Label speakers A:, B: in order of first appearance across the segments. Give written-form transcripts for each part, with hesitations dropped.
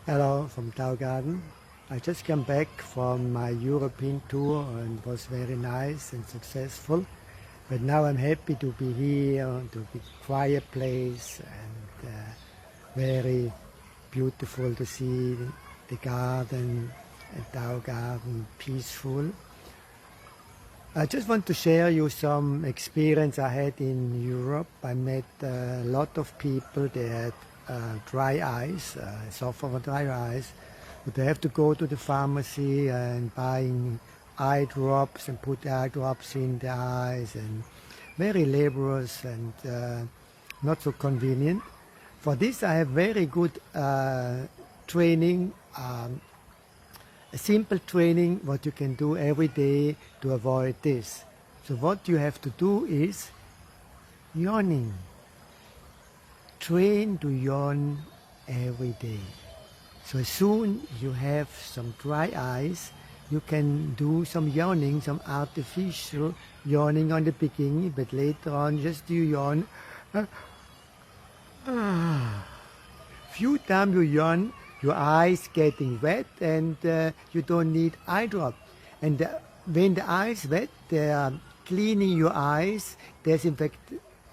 A: Hello from Tao Garden. I just came back from my European tour and it was very nice and successful. But now I'm happy to be here, to be quiet place and very beautiful to see the garden, Tao Garden, peaceful. I just want to share you some experience I had in Europe. I met a lot of people. They had dry eyes, suffer from dry eyes. But they have to go to the pharmacy and buying eye drops and put the eye drops in the eyes, and very laborious and not so convenient. For this I have very good training, a simple training what you can do every day to avoid this. So what you have to do is yawning. Train to yawn every day. So as soon you have some dry eyes, you can do some yawning, some artificial yawning on the beginning, but later on just you yawn. Few times you yawn, your eyes getting wet and you don't need eye drop. And when the eyes wet, they are cleaning your eyes, disinfect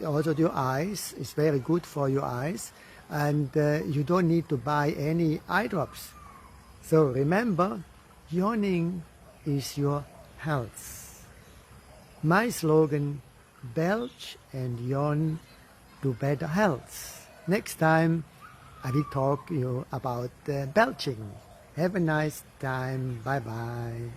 A: also your eyes. It's very good for your eyes, and you don't need to buy any eye drops. So remember, yawning is your health. My slogan, belch and yawn to better health. Next time I will talk to you about belching. Have a nice time. Bye bye.